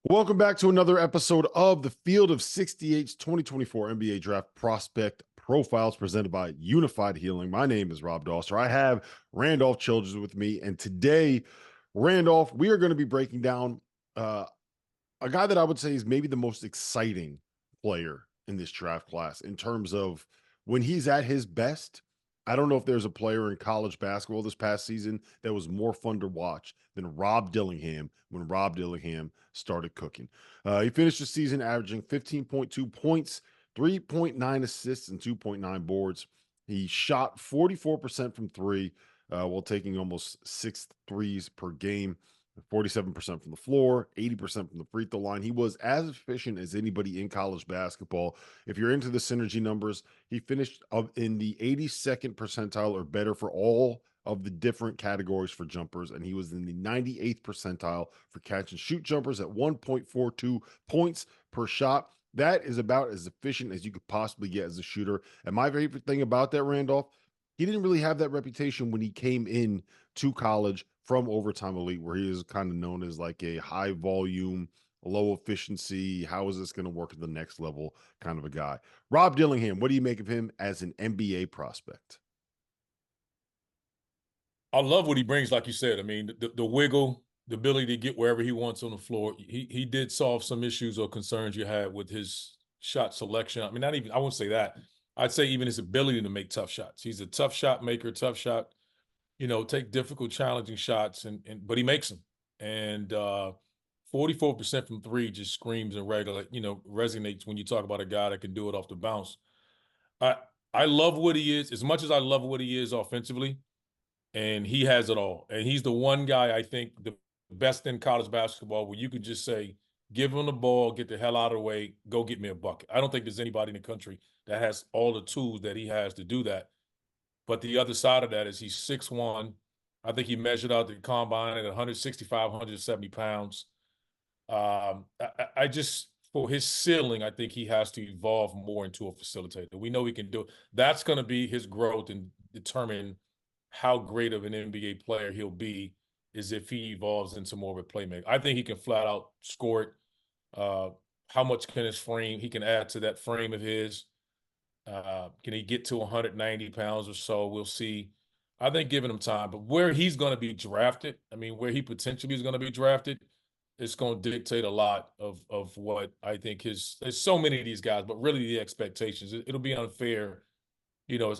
Welcome back to another episode of the Field of 68's 2024 NBA Draft Prospect Profiles presented by Unified Healing. My name is Rob Dosser. I have Randolph Childers with me. And today, Randolph, we are going to be breaking down a guy that I would say is maybe the most exciting player in this draft class in terms of when he's at his best. I don't know if there's a player in college basketball this past season that was more fun to watch than Rob Dillingham when Rob Dillingham started cooking. He finished the season averaging 15.2 points, 3.9 assists, and 2.9 boards. He shot 44% from three while taking almost 6 threes per game. 47% from the floor, 80% from the free throw line. He was as efficient as anybody in college basketball. If you're into the synergy numbers, he finished up in the 82nd percentile or better for all of the different categories for jumpers, and he was in the 98th percentile for catch and shoot jumpers at 1.42 points per shot. That is about as efficient as you could possibly get as a shooter. And my favorite thing about that, Randolph, he didn't really have that reputation when he came in to college from Overtime Elite, where he is kind of known as like a high volume, low efficiency, how is this going to work at the next level kind of a guy. Rob Dillingham, what do you make of him as an NBA prospect? I love what he brings, like you said. I mean, the wiggle, the ability to get wherever he wants on the floor. He did solve some issues or concerns you had with his shot selection. I mean, not even, I won't say that. I'd say even his ability to make tough shots. He's a tough shot maker, tough shot, take difficult, challenging shots, but he makes them. And 44% from three just screams and resonates when you talk about a guy that can do it off the bounce. I love what he is. As much as I love what he is offensively, and he has it all. And he's the one guy, I think, the best in college basketball where you could just say, give him the ball, get the hell out of the way, go get me a bucket. I don't think there's anybody in the country that has all the tools that he has to do that. But the other side of that is he's 6'1". I think he measured out the combine at 165, 170 pounds. I just, for his ceiling, I think he has to evolve more into a facilitator. We know he can do it. That's going to be his growth and determine how great of an NBA player he'll be is if he evolves into more of a playmaker. I think he can flat out score it. How much can his frame, he can add to that frame of his. Can he get to 190 pounds or so? We'll see. I think giving him time, but where he's going to be drafted, I mean, where he potentially is going to be drafted, it's going to dictate a lot of what I think there's so many of these guys, but really the expectations. It'll be unfair.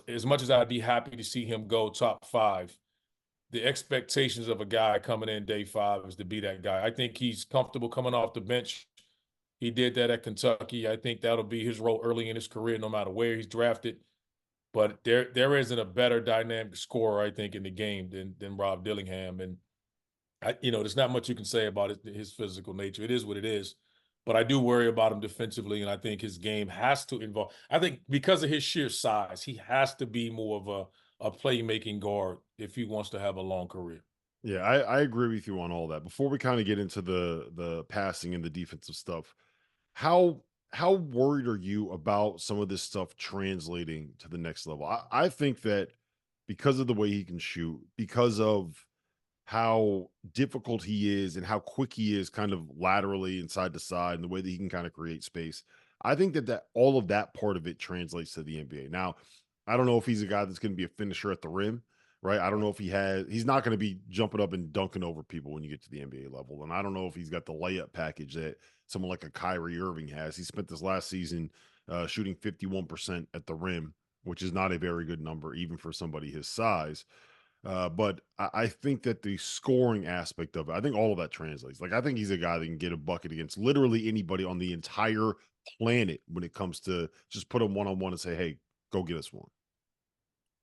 As much as I'd be happy to see him go top 5, the expectations of a guy coming in day 5 is to be that guy. I think he's comfortable coming off the bench. He did that at Kentucky. I think that'll be his role early in his career, no matter where he's drafted. But there isn't a better dynamic scorer, I think, in the game than Rob Dillingham. And there's not much you can say about his physical nature. It is what it is. But I do worry about him defensively, and I think his game has to involve. I think because of his sheer size, he has to be more of a playmaking guard if he wants to have a long career. Yeah, I agree with you on all that. Before we kind of get into the passing and the defensive stuff, how worried are you about some of this stuff translating to the next level? I think that because of the way he can shoot, because of how difficult he is and how quick he is kind of laterally and side to side and the way that he can kind of create space. I think that all of that part of it translates to the NBA. Now, I don't know if he's a guy that's going to be a finisher at the rim, right? I don't know if he's not going to be jumping up and dunking over people when you get to the NBA level. And I don't know if he's got the layup package that someone like a Kyrie Irving has. He spent this last season shooting 51% at the rim, which is not a very good number, even for somebody his size. But I think that the scoring aspect of it, I think all of that translates. Like, I think he's a guy that can get a bucket against literally anybody on the entire planet when it comes to just put him one-on-one and say, hey, go get us one.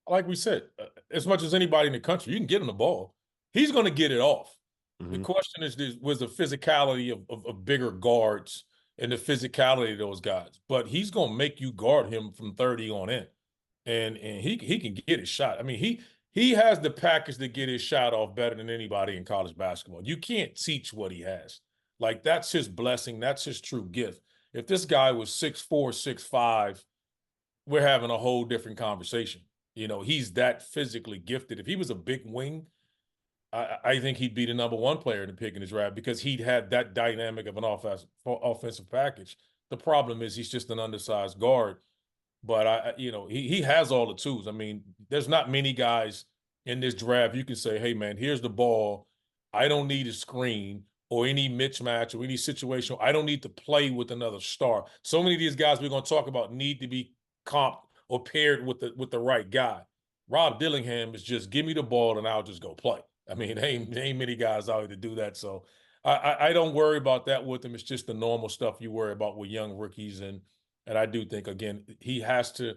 Like we said, as much as anybody in the country, you can get him the ball. He's going to get it off. The question was the physicality of bigger guards and the physicality of those guys. But he's going to make you guard him from 30 on in. And he can get his shot. I mean, he has the package to get his shot off better than anybody in college basketball. You can't teach what he has. Like, that's his blessing. That's his true gift. If this guy was 6'4", 6'5", we're having a whole different conversation. He's that physically gifted. If he was a big wing, I think he'd be the #1 player in the pick in his draft because he'd had that dynamic of an offensive package. The problem is he's just an undersized guard, but he has all the tools. I mean, there's not many guys in this draft you can say, hey man, here's the ball. I don't need a screen or any mismatch or any situation. I don't need to play with another star. So many of these guys we're going to talk about need to be comped or paired with the right guy. Rob Dillingham is just give me the ball and I'll just go play. I mean, ain't many guys out here to do that. So I don't worry about that with him. It's just the normal stuff you worry about with young rookies. And I do think, again, he has to,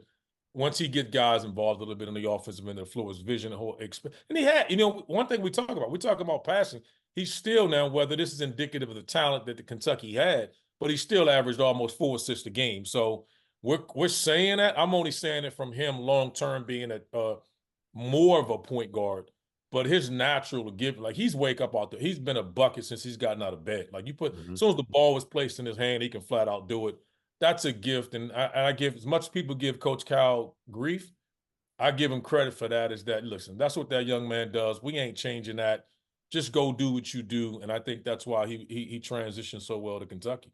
once he get guys involved a little bit on the offensive end of the floor, his vision, the whole and he had, one thing we talk about passing. He's still now, whether this is indicative of the talent that the Kentucky had, but he still averaged almost 4 assists a game. So we're saying that. I'm only saying it from him long term being more of a point guard. But his natural give, like he's wake up out there. He's been a bucket since he's gotten out of bed. Like as soon as the ball was placed in his hand, he can flat out do it. That's a gift. And I give, as much people give Coach Cal grief, I give him credit for that. Is that, listen, that's what that young man does. We ain't changing that. Just go do what you do. And I think that's why he transitioned so well to Kentucky.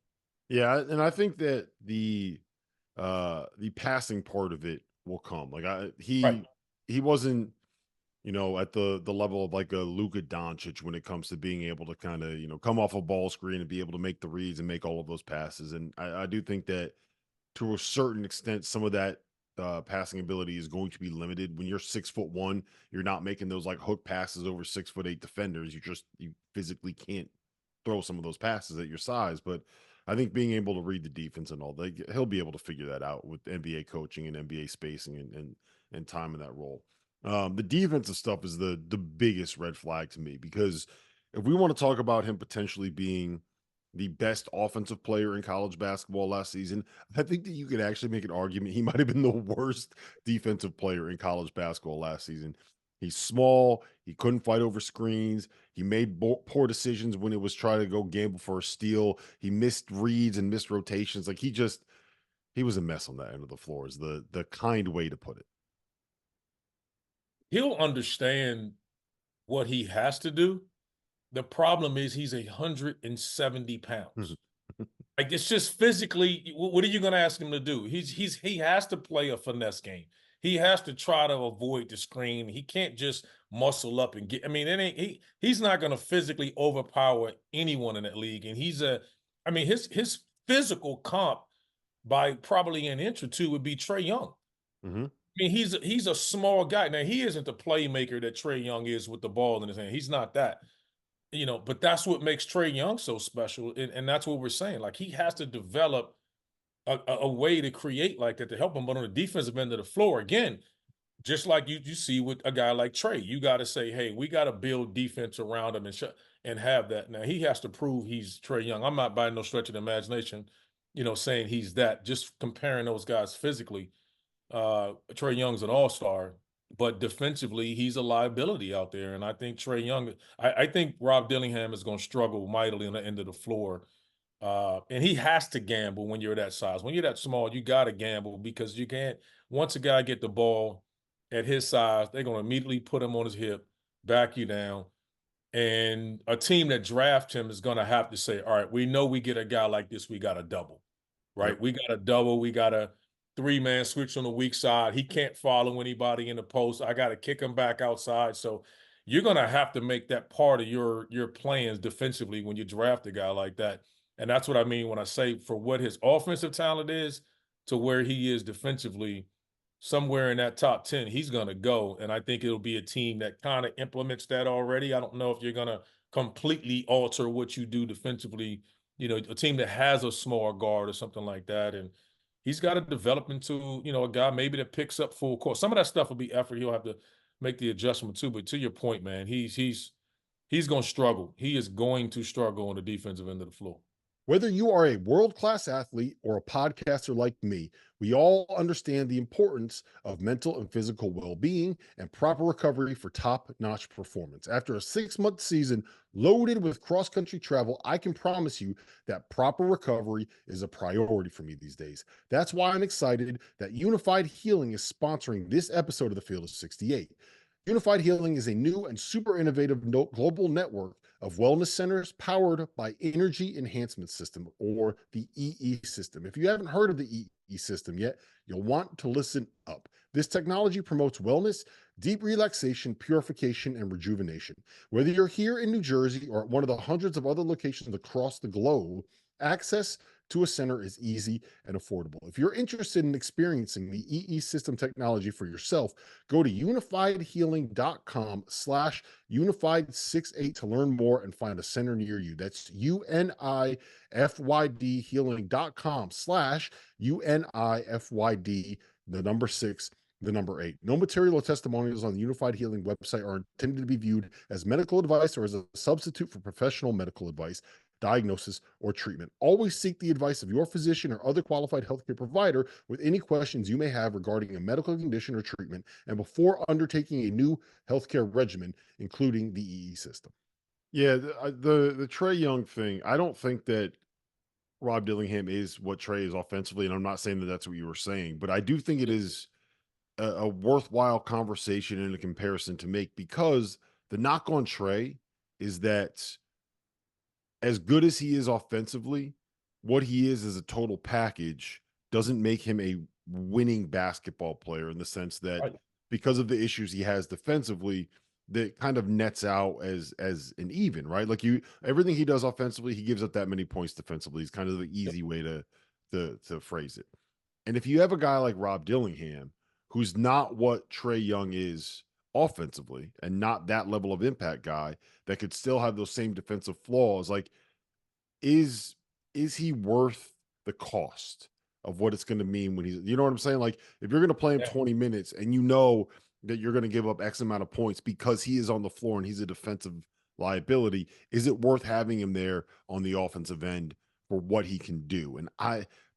Yeah, and I think that the passing part of it will come. Like Right. he wasn't, at the level of like a Luka Doncic when it comes to being able to kind of, come off a ball screen and be able to make the reads and make all of those passes. And I do think that to a certain extent, some of that passing ability is going to be limited. When you're 6'1", you're not making those like hook passes over 6'8" defenders. You physically can't throw some of those passes at your size. But I think being able to read the defense and all that, he'll be able to figure that out with NBA coaching and NBA spacing and time in that role. The defensive stuff is the biggest red flag to me, because if we want to talk about him potentially being the best offensive player in college basketball last season, I think that you could actually make an argument he might have been the worst defensive player in college basketball last season. He's small. He couldn't fight over screens. He made poor decisions when it was trying to go gamble for a steal. He missed reads and missed rotations. Like he was a mess on that end of the floor, is the kind way to put it. He'll understand what he has to do. The problem is he's 170 pounds. Like, it's just physically, what are you going to ask him to do? He has to play a finesse game. He has to try to avoid the screen. He can't just muscle up and get. I mean, he's not going to physically overpower anyone in that league. And his physical comp by probably an inch or two would be Trae Young. Mm-hmm. I mean, he's a small guy. Now, he isn't the playmaker that Trae Young is with the ball in his hand. He's not that. But that's what makes Trae Young so special. And that's what we're saying. Like, he has to develop a way to create like that to help him. But on the defensive end of the floor, again, just like you see with a guy like Trae, you got to say, hey, we got to build defense around him and have that. Now, he has to prove he's Trae Young. I'm not by no stretch of the imagination, saying he's that. Just comparing those guys physically, Trae Young's an all-star. But defensively, he's a liability out there. And I think Trae Young, I think Rob Dillingham is going to struggle mightily on the end of the floor. And he has to gamble when you're that size. When you're that small, you got to gamble, because you can't, once a guy get the ball at his size, they're going to immediately put him on his hip, back you down. And a team that drafts him is going to have to say, all right, we know we get a guy like this, we got to double, right? Yep. We got to double. We got to 3-man switch on the weak side. He can't follow anybody in the post. I got to kick him back outside. So you're going to have to make that part of your plans defensively when you draft a guy like that. And that's what I mean when I say, for what his offensive talent is to where he is defensively, somewhere in that top 10, he's going to go. And I think it'll be a team that kind of implements that already. I don't know if you're going to completely alter what you do defensively, a team that has a small guard or something like that. And he's got to develop into, a guy maybe that picks up full court. Some of that stuff will be effort. He'll have to make the adjustment too. But to your point, man, he's going to struggle. He is going to struggle on the defensive end of the floor. Whether you are a world-class athlete or a podcaster like me, we all understand the importance of mental and physical well-being and proper recovery for top-notch performance. After a 6-month season loaded with cross-country travel, I can promise you that proper recovery is a priority for me these days. That's why I'm excited that Unified Healing is sponsoring this episode of the Field of 68. Unified Healing is a new and super innovative global network of wellness centers powered by Energy Enhancement System, or the EE system. If you haven't heard of the EE system yet, you'll want to listen up. This technology promotes wellness, deep relaxation, purification, and rejuvenation. Whether you're here in New Jersey or at one of the hundreds of other locations across the globe, access to a center is easy and affordable. If you're interested in experiencing the EE system technology for yourself, go to unifiedhealing.com/unified68 to learn more and find a center near you. That's UNIFYD healing.com/UNIFYD, the number 6, the number 8. No material or testimonials on the Unified Healing website are intended to be viewed as medical advice or as a substitute for professional medical advice, diagnosis, or treatment. Always seek the advice of your physician or other qualified healthcare provider with any questions you may have regarding a medical condition or treatment, and before undertaking a new healthcare regimen, including the EE system. Yeah, the Trey Young thing, I don't think that Rob Dillingham is what Trey is offensively, and I'm not saying that that's what you were saying, but I do think it is a worthwhile conversation and a comparison to make, because the knock on Trey is that as good as he is offensively, what he is as a total package doesn't make him a winning basketball player, in the sense that Right. because of the issues he has defensively, that kind of nets out as an even, right? Like, you, everything he does offensively, he gives up that many points defensively. It's kind of the Yep. easy way to phrase it. And if you have a guy like Rob Dillingham, who's not what Trey Young is offensively, and not that level of impact guy, that could still have those same defensive flaws, like, is is he worth the cost of what it's going to mean when he's, you know what I'm saying? Like, if you're going to play him Yeah. 20 minutes and you know that you're going to give up X amount of points because he is on the floor and he's a defensive liability, is it worth having him there on the offensive end for what he can do? And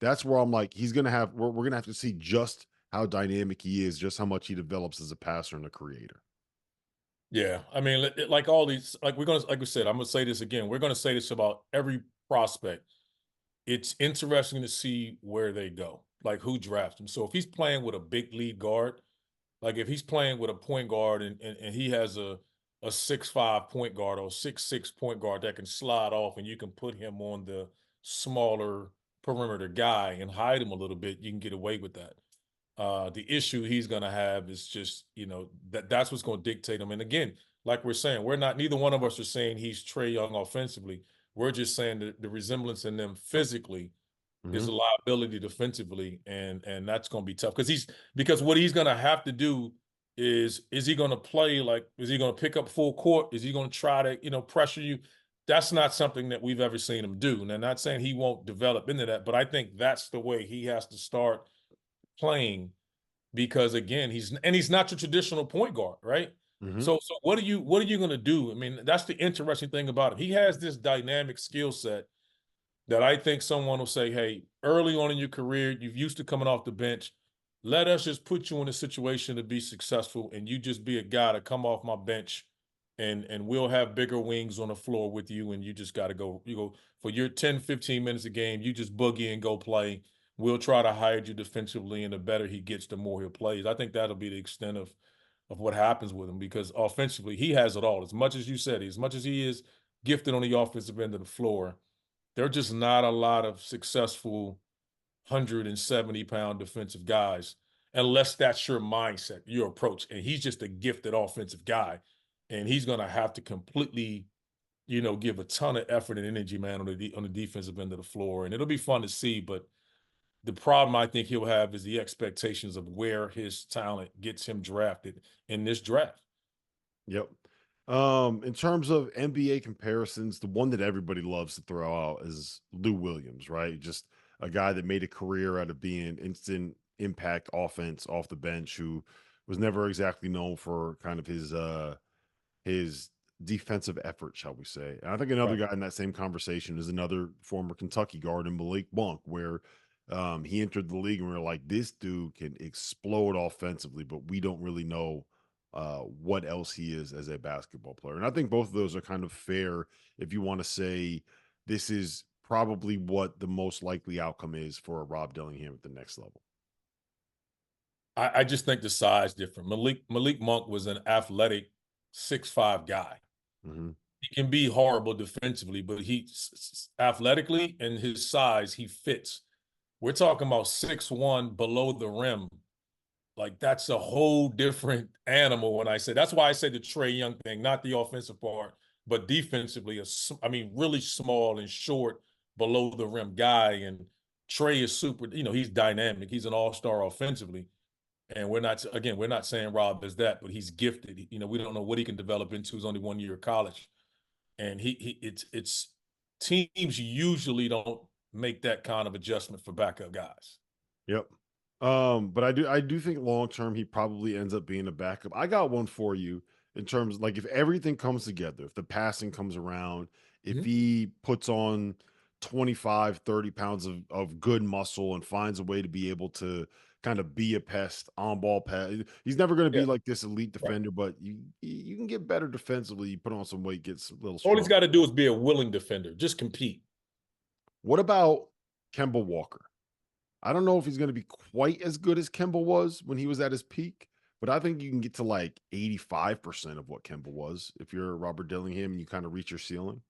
that's where I'm like, he's going to have, we're going to have to see just how dynamic he is, just how much he develops as a passer and a creator. Yeah. I mean, like all these, like like we said, I'm gonna say this again. We're gonna say this about every prospect. It's interesting to see where they go, like who drafts him. So if he's playing with a big lead guard, like if he's playing with a point guard and he has a 6'5" point guard or 6'6" point guard that can slide off, and you can put him on the smaller perimeter guy and hide him a little bit, you can get away with that. The issue he's going to have is just, that's what's going to dictate him. And again, like we're saying, neither one of us are saying he's Trey Young offensively. We're just saying that the resemblance in them physically is Hmm. a liability defensively, and that's going to be tough because what he's going to have to do is he going to play, like, is he going to pick up full court? Is he going to try to pressure you? That's not something that we've ever seen him do. And I'm not saying he won't develop into that, but I think that's the way he has to start playing, because again, he's not your traditional point guard, right? Hmm. So what are you going to do? I mean, that's the interesting thing about him. He has this dynamic skill set that I think someone will say, hey, early on in your career, you've used to coming off the bench. Let us just put you in a situation to be successful, and you just be a guy to come off my bench, and we'll have bigger wings on the floor with you, and you just got to go. You go for your 10, 15 minutes a game. You just boogie and go play. We'll try to hide you defensively, and the better he gets, the more he plays. I think that'll be the extent of what happens with him, because offensively, he has it all. As much as you said, as much as he is gifted on the offensive end of the floor, there are just not a lot of successful 170-pound defensive guys, unless that's your mindset, your approach. And he's just a gifted offensive guy, and he's going to have to completely, give a ton of effort and energy, man, on the defensive end of the floor. And it'll be fun to see. But the problem I think he'll have is the expectations of where his talent gets him drafted in this draft. Yep. In terms of NBA comparisons, the one that everybody loves to throw out is Lou Williams, right? Just a guy that made a career out of being instant impact offense off the bench, who was never exactly known for kind of his defensive effort, shall we say. And I think another Right. guy in that same conversation is another former Kentucky guard in Malik Monk, where he entered the league and we are like, this dude can explode offensively, but we don't really know what else he is as a basketball player. And I think both of those are kind of fair if you want to say this is probably what the most likely outcome is for a Rob Dillingham at the next level. I just think the size different. Malik Monk was an athletic 6'5" guy. Mm-hmm. He can be horrible defensively, but he athletically and his size, he fits. We're talking about 6'1" below the rim. Like that's a whole different animal when I say that's why I say the Trae Young thing, not the offensive part, but defensively, I mean, really small and short below the rim guy. And Trae is super, he's dynamic. He's an all-star offensively. And we're not saying Rob is that, but he's gifted. We don't know what he can develop into. He's only 1 year of college. And it's teams usually don't make that kind of adjustment for backup guys. Yep. But I do think long term he probably ends up being a backup. I got one for you in terms like if everything comes together, if the passing comes around, if he puts on 25, 30 pounds of good muscle and finds a way to be able to kind of be a pest on ball pass. He's never going to be Yeah, like this elite right. defender, but you can get better defensively. You put on some weight, get a little All he's strong. got to do is be a willing defender. Just compete. What about Kemba Walker? I don't know if he's going to be quite as good as Kemba was when he was at his peak, but I think you can get to like 85% of what Kemba was if you're Robert Dillingham and you kind of reach your ceiling.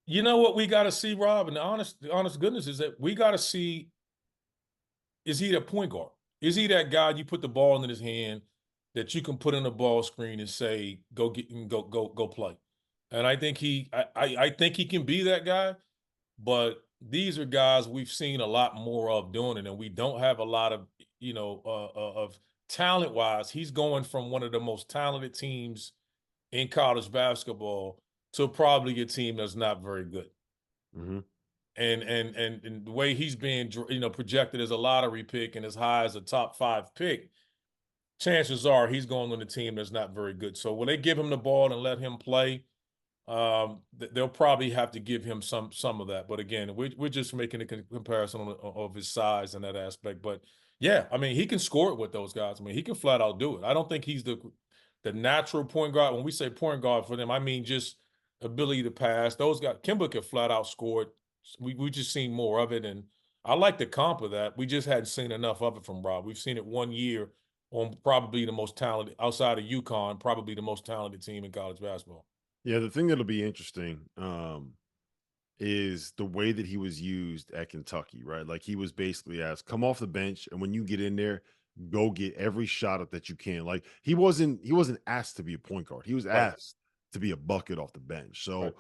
You know what we got to see, Rob, and the honest goodness is that we got to see, is he that point guard? Is he that guy you put the ball in his hand that you can put in a ball screen and say, go get and go play? And I think I think he can be that guy, but these are guys we've seen a lot more of doing it, and we don't have a lot of, of talent-wise. He's going from one of the most talented teams in college basketball to probably a team that's not very good. Mm-hmm. And the way he's being, projected as a lottery pick and as high as a top 5 pick, chances are he's going on a team that's not very good. So when they give him the ball and let him play, they'll probably have to give him some of that. But again, we're just making a comparison of his size and that aspect. But yeah, I mean, he can score it with those guys. I mean, he can flat out do it. I don't think he's the natural point guard. When we say point guard for them, I mean just ability to pass. Those guys, Kemba could flat out score it. We just seen more of it, and I like the comp of that. We just hadn't seen enough of it from Rob. We've seen it 1 year on probably the most talented outside of UConn, probably the most talented team in college basketball. Yeah, the thing that'll be interesting is the way that he was used at Kentucky, right? Like he was basically asked, come off the bench, and when you get in there, go get every shot up that you can. Like he wasn't asked to be a point guard. He was asked to be a bucket off the bench. So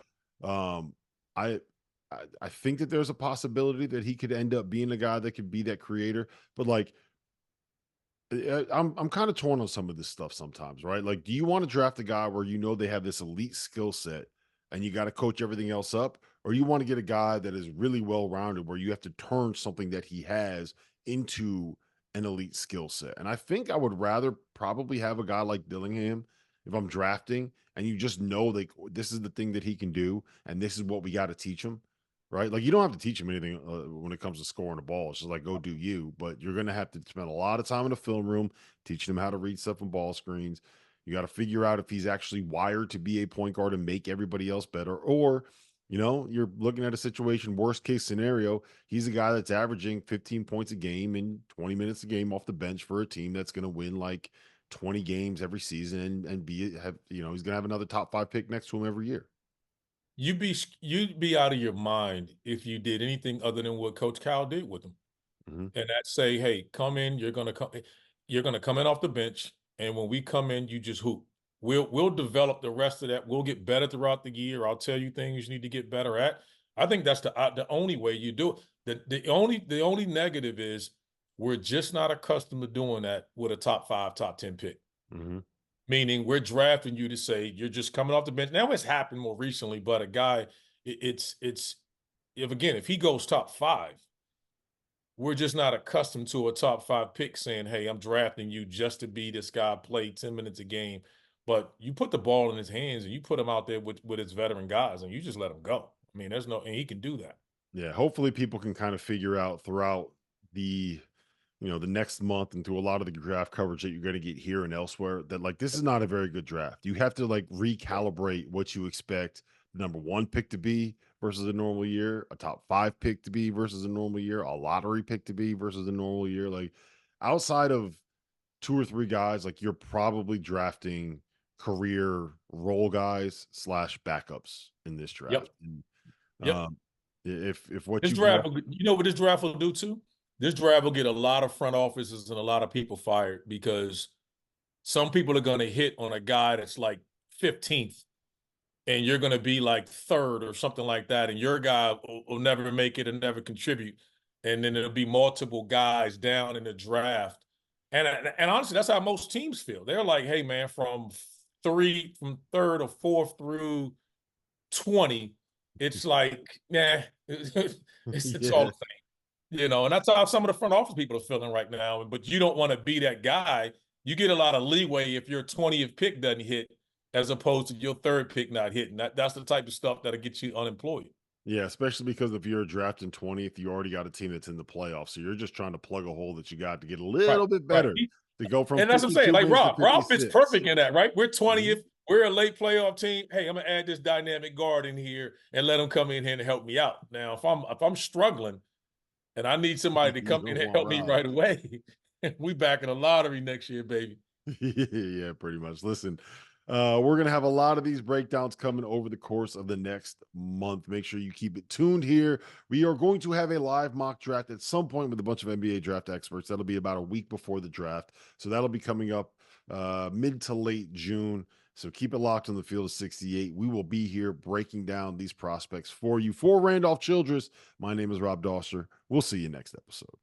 I think that there's a possibility that he could end up being a guy that could be that creator, but like I'm kind of torn on some of this stuff sometimes, right? Like, do you want to draft a guy where you know they have this elite skill set and you got to coach everything else up, or you want to get a guy that is really well rounded where you have to turn something that he has into an elite skill set? And I think I would rather probably have a guy like Dillingham if I'm drafting, and you just know like this is the thing that he can do, and this is what we got to teach him. Right. Like you don't have to teach him anything when it comes to scoring the ball. It's just like, go do you, but you're going to have to spend a lot of time in the film room, teaching him how to read stuff on ball screens. You got to figure out if he's actually wired to be a point guard and make everybody else better. Or, you're looking at a situation, worst case scenario, he's a guy that's averaging 15 points a game and 20 minutes a game off the bench for a team that's going to win like 20 games every season and he's going to have another top 5 pick next to him every year. You'd be out of your mind if you did anything other than what Coach Cal did with him, and that say, "Hey, come in. You're gonna come in off the bench, and when we come in, you just hoop. We'll develop the rest of that. We'll get better throughout the year. I'll tell you things you need to get better at." I think that's the only way you do it. The only negative is we're just not accustomed to doing that with a top 5, top 10 pick. Mm-hmm. Meaning we're drafting you to say you're just coming off the bench. Now it's happened more recently, but a guy, it's if he goes top 5, we're just not accustomed to a top 5 pick saying, "Hey, I'm drafting you just to be this guy, play 10 minutes a game." But you put the ball in his hands and you put him out there with his veteran guys and you just let him go. I mean, and he can do that. Yeah, hopefully people can kind of figure out throughout the the next month and through a lot of the draft coverage that you're going to get here and elsewhere that like this is not a very good draft. You have to like recalibrate what you expect number 1 pick to be versus a normal year, a top 5 pick to be versus a normal year, a lottery pick to be versus a normal year. Like outside of 2 or 3 guys, like you're probably drafting career role guys slash backups in this Yep. draft. And, Yep. if what This you draft, want, you know what this draft will do too? This draft will get a lot of front offices and a lot of people fired because some people are going to hit on a guy that's like 15th and you're going to be like 3rd or something like that. And your guy will never make it and never contribute. And then there'll be multiple guys down in the draft. And honestly, that's how most teams feel. They're like, hey, man, from 3rd or 4th through 20, it's like, nah, it's all yeah, the same, you know, and that's how some of the front office people are feeling right now. But you don't want to be that guy. You get a lot of leeway if your 20th pick doesn't hit, as opposed to your 3rd pick not hitting. That's the type of stuff that'll get you unemployed. yeah, especially because if you're drafting 20th, you already got a team that's in the playoffs. So you're just trying to plug a hole that you got to get a Right, little bit right. better to go from And that's what I'm saying. 52 Like wins to Rob fits 56. perfect in that, right? We're Mhm. 20th. We're a late playoff team. Hey, I'm gonna add this dynamic guard in here and let him come in here and help me out. Now, if I'm struggling and I need somebody to You come don't in and want help me Rob. right away, we back in the lottery next year, baby. Yeah, pretty much. Listen, we're gonna have a lot of these breakdowns coming over the course of the next month. Make sure you keep it tuned here. We are going to have a live mock draft at some point with a bunch of NBA draft experts. That'll be about a week before the draft, so that'll be coming up mid to late June. So keep it locked on the Field of 68. We will be here breaking down these prospects for you. For Randolph Childress, my name is Rob Dosser. We'll see you next episode.